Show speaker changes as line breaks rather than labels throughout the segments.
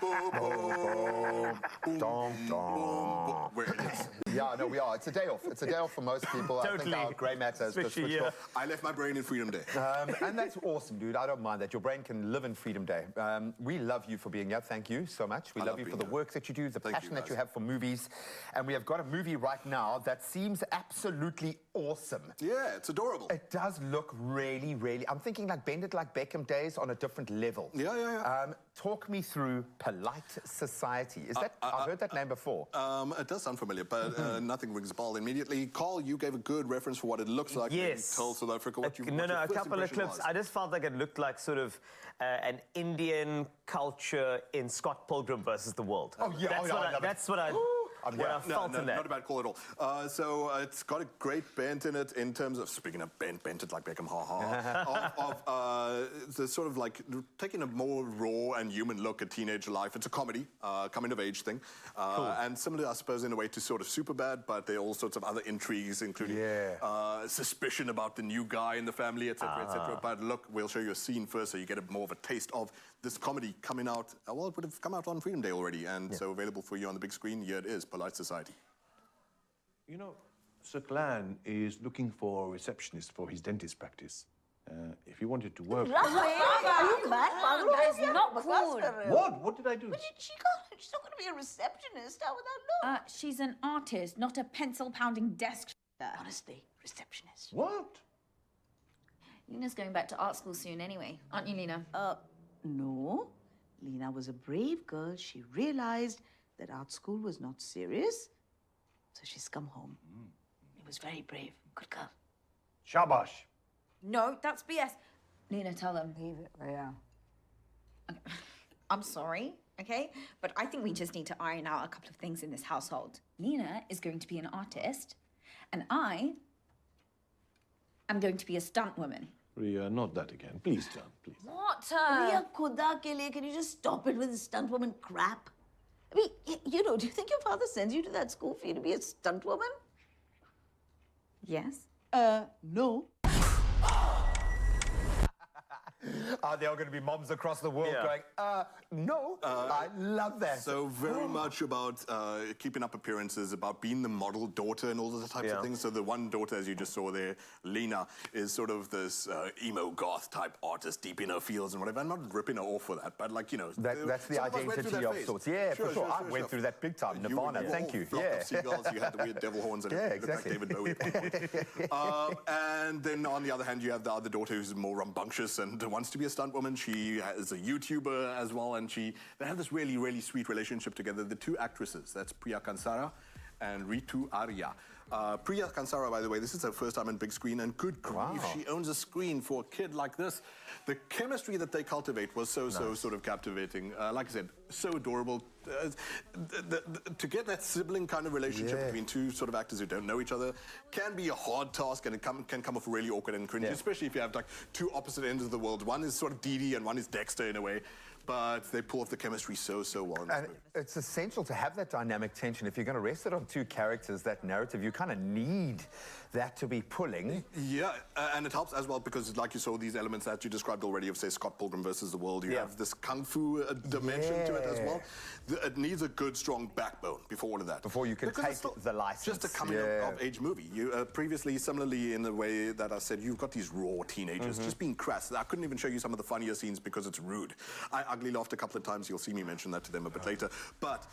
Boom, boom, boom, boom, boom. Where it is.
Yeah, no, we are. It's a day off. It's a day off for most people.
Totally.
I think our grey matter has just switched off.
I left my brain in Freedom Day.
And that's awesome, dude. I don't mind that. Your brain can live in Freedom Day. We love you for being here. Thank you so much. We love you for the work that you do, the passion that you have for movies. And we have got a movie right now that seems absolutely awesome.
Yeah, it's adorable.
It does look really, really... I'm thinking like Bend It Like Beckham days on a different level.
Yeah.
Talk me through Polite Society. Is that... I've heard that name before.
It does sound familiar, but nothing rings a bell immediately. Carl, you gave a good reference for what it looks like.
Yes.
Tell South Africa what you...
A couple of clips. I just felt like it looked like sort of an Indian culture in Scott Pilgrim versus the World.
Oh, yeah.
That's what I felt in that.
Not a bad call at all. So it's got a great bent in it in terms of, speaking of bent it like Beckham, the sort of like taking a more raw and human look at teenage life. It's a comedy, coming of age thing.
Cool.
And similar, I suppose, in a way to sort of Superbad, but there are all sorts of other intrigues, including suspicion about the new guy in the family, etc., etc. But look, we'll show you a scene first so you get more of a taste of this comedy coming out. Well, it would have come out on Freedom Day already, and so available for you on the big screen. Here it is, Polite Society.
You know, Sir Clan is looking for a receptionist for his dentist practice. If he wanted to work...
Are you mad?
That is not cool.
What? What did I do?
But she's not going to be a receptionist. How would that look?
She's an artist, not a pencil-pounding desk.
Honestly, receptionist.
What?
Lena's going back to art school soon anyway, aren't you, Lena?
No. Lena was a brave girl. She realized that art school was not serious, so she's come home. It was very brave. Good girl.
Shabash.
No, that's BS. Lena, tell them.
Leave it, yeah.
I'm sorry, okay? But I think we just need to iron out a couple of things in this household. Lena is going to be an artist, and I am going to be a stunt woman.
Ria, not that again. Please, John, please.
What?
Ria Khuda ke liye, can you just stop it with the stunt woman crap? I mean, you know, do you think your father sends you to that school for you to be a stunt woman?
Yes.
No.
There are going to be moms across the world going, no, I love that.
So very much about keeping up appearances, about being the model daughter and all those types of things. So the one daughter, as you just saw there, Lena, is sort of this emo goth type artist deep in her fields and whatever. I'm not ripping her off for that, but like, you know.
That's the identity of sorts. Yeah, for sure. I went through that big time. Nirvana, thank you.
Yeah. Seagulls, you had the weird devil horns and it looked like David Bowie at one point. And then on the other hand, you have the other daughter who's more rambunctious and wants to be a stunt woman. She is a YouTuber as well, and they have this really, really sweet relationship together. The two actresses, that's Priya Kansara and Ritu Arya. Priya Kansara, by the way, this is her first time on big screen, and good grief, she owns a screen for a kid like this. The chemistry that they cultivate was so sort of captivating. Like I said, so adorable. To get that sibling kind of relationship between two sort of actors who don't know each other can be a hard task, and it can come off really awkward and cringy, especially if you have like two opposite ends of the world. One is sort of Dee Dee and one is Dexter in a way. But they pull off the chemistry so well in this movie.
It's essential to have that dynamic tension. If you're going to rest it on two characters, that narrative, you kind of need that to be pulling.
Yeah, and it helps as well because, like you saw, these elements that you described already of, say, Scott Pilgrim versus the World, you have this kung fu dimension to it as well. It needs a good, strong backbone before all of that.
Before you can take the license.
Just a coming-of-age movie. You previously, similarly, in the way that I said, you've got these raw teenagers just being crass. I couldn't even show you some of the funnier scenes because it's rude. I ugly laughed a couple of times. You'll see me mention that to them a bit later. But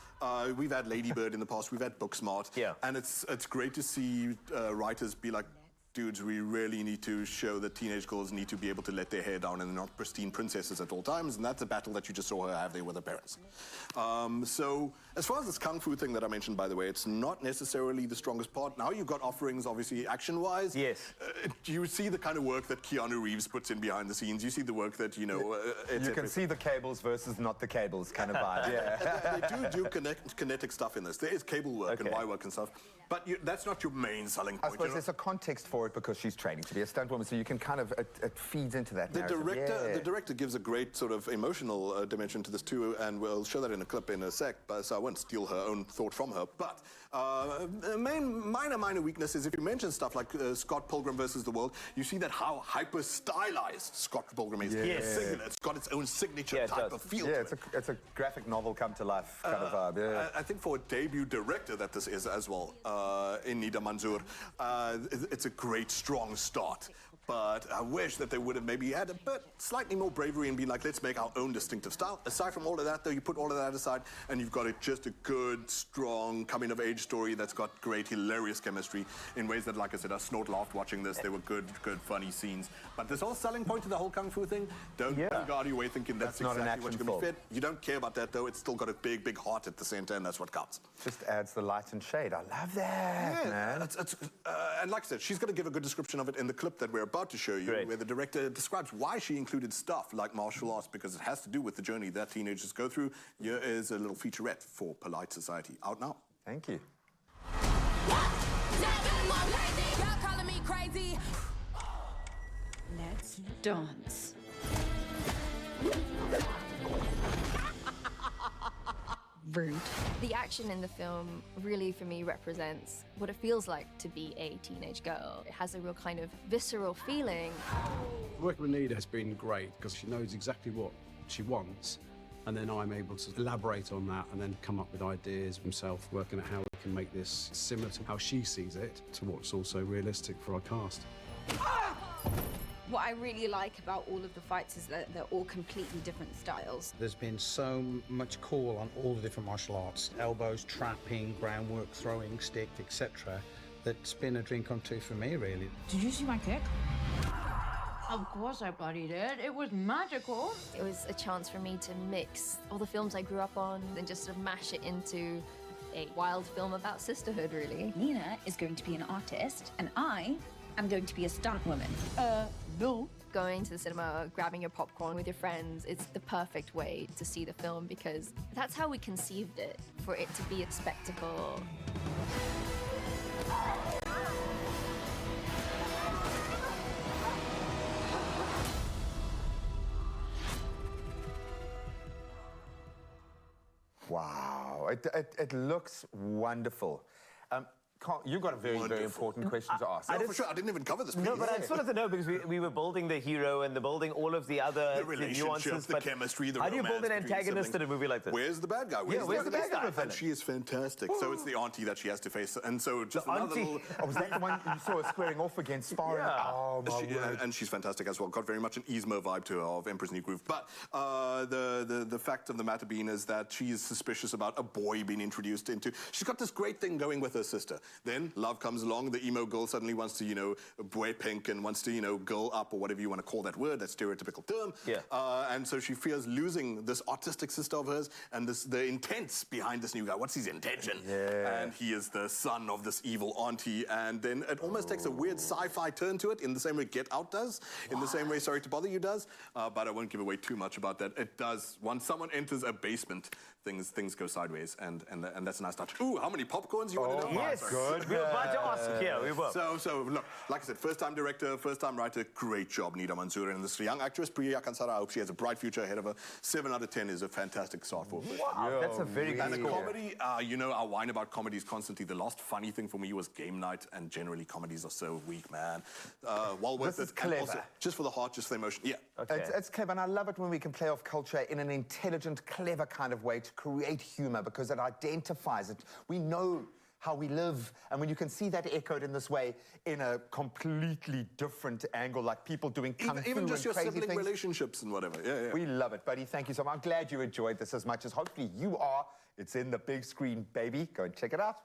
we've had Lady Bird in the past. We've had Booksmart. And it's great to see writers be like, dudes, we really need to show that teenage girls need to be able to let their hair down and they're not pristine princesses at all times, and that's a battle that you just saw her have there with her parents. So, as far as this kung fu thing that I mentioned, by the way, it's not necessarily the strongest part. Now you've got offerings, obviously, action-wise.
Yes.
You see the kind of work that Keanu Reeves puts in behind the scenes. You see the work that, you know...
you can see the cables versus not the cables kind of vibe,
They do kinetic stuff in this. There is cable work and wire work and stuff, but that's not your main selling point.
I suppose there's a context for for it because she's training to be a stunt woman, so you can kind of, it feeds into that narrative.
The director gives a great sort of emotional dimension to this too, and we'll show that in a clip in a sec, but so I won't steal her own thought from her. But minor weakness is if you mention stuff like Scott Pilgrim versus the World, you see that how hyper-stylized Scott Pilgrim is.
Yes.
It's got its own signature type of feel to it.
It's a graphic novel come to life kind of vibe, yeah.
I think for a debut director that this is as well, in Nida Manzoor, it's a great, strong start. But I wish that they would have maybe had a bit slightly more bravery and been like, let's make our own distinctive style. Aside from all of that, though, you put all of that aside, and you've got just a good, strong, coming-of-age story that's got great, hilarious chemistry in ways that, like I said, I snort-laughed watching this. They were good, funny scenes. But this whole selling point to the whole Kung Fu thing, don't go out of your way thinking that's exactly what's going to be fit. You don't care about that, though. It's still got a big, big heart at the center, and that's what counts.
Just adds the light and shade. I love that, man.
And like I said, she's going to give a good description of it in the clip that we're about to show you, where the director describes why she included stuff like martial arts, because it has to do with the journey that teenagers go through. Here is a little featurette for Polite Society. Out now.
Thank you.
Let's dance. Rude.
The action in the film really, for me, represents what it feels like to be a teenage girl. It has a real kind of visceral feeling.
Working with Nida has been great because she knows exactly what she wants, and then I'm able to elaborate on that and then come up with ideas himself, working out how we can make this similar to how she sees it, to what's also realistic for our cast.
What I really like about all of the fights is that they're all completely different styles.
There's been so much call on all the different martial arts, elbows, trapping, groundwork, throwing, stick, etc. That's been a dream come true for me, really.
Did you see my kick? Of course I bloody did. It was magical.
It was a chance for me to mix all the films I grew up on and just sort of mash it into a wild film about sisterhood, really.
Nina is going to be an artist, and I am going to be a stunt woman.
No.
Going to the cinema, grabbing your popcorn with your friends, it's the perfect way to see the film because that's how we conceived it, for it to be a spectacle.
Wow, it looks wonderful. You've got a very important question to ask.
For sure. I didn't even cover this piece.
No, but I just wanted to know, because we were building the hero and building all of the other nuances.
The chemistry, the
how do you build an
romance
antaginist in a movie like this?
Where's the bad guy?
Where's the bad guy?
And she is fantastic. So it's the auntie that she has to face. And so just another little...
Oh, was that the one you saw her squaring off against sparring?
Yeah.
Oh, my word.
And she's fantastic as well. Got very much an Yzma vibe to her of Emperor's New Groove. But the fact of the matter being is that she is suspicious about a boy being introduced into... She's got this great thing going with her sister. Then love comes along, the emo girl suddenly wants to, wear pink and wants to, girl up or whatever you want to call that word, that stereotypical term.
Yeah.
And so she fears losing this artistic sister of hers and the intents behind this new guy. What's his intention?
Yeah.
And he is the son of this evil auntie. And then it almost takes a weird sci-fi turn to it in the same way Get Out does, in the same way Sorry to Bother You does. But I won't give away too much about that. It does, once someone enters a basement, things go sideways, and that's a nice touch. Ooh, how many popcorns you want to know?
Yes, good. We were about to ask. Yeah, we were.
So look, like I said, first-time director, first-time writer, great job, Nida Manzoor. And this young actress, Priya Kansara, I hope she has a bright future ahead of her. 7 out of 10 is a fantastic start for her.
Wow, that's a very good
And the
score.
comedy, I whine about comedies constantly. The last funny thing for me was Game Night, and generally comedies are so weak, man. Well worth
This is
it. And
clever.
also, just for the heart, just for the emotion. Yeah.
Okay.
It's clever, and I love it when we can play off culture in an intelligent, clever kind of way to create humour, because it identifies it. We know how we live, and when you can see that echoed in this way in a completely different angle, like people doing kung fu
Even just
and
your
crazy
sibling
things.
relationships and whatever. Yeah.
We love it, buddy. Thank you so much. I'm glad you enjoyed this as much as hopefully you are. It's in the big screen, baby. Go and check it out.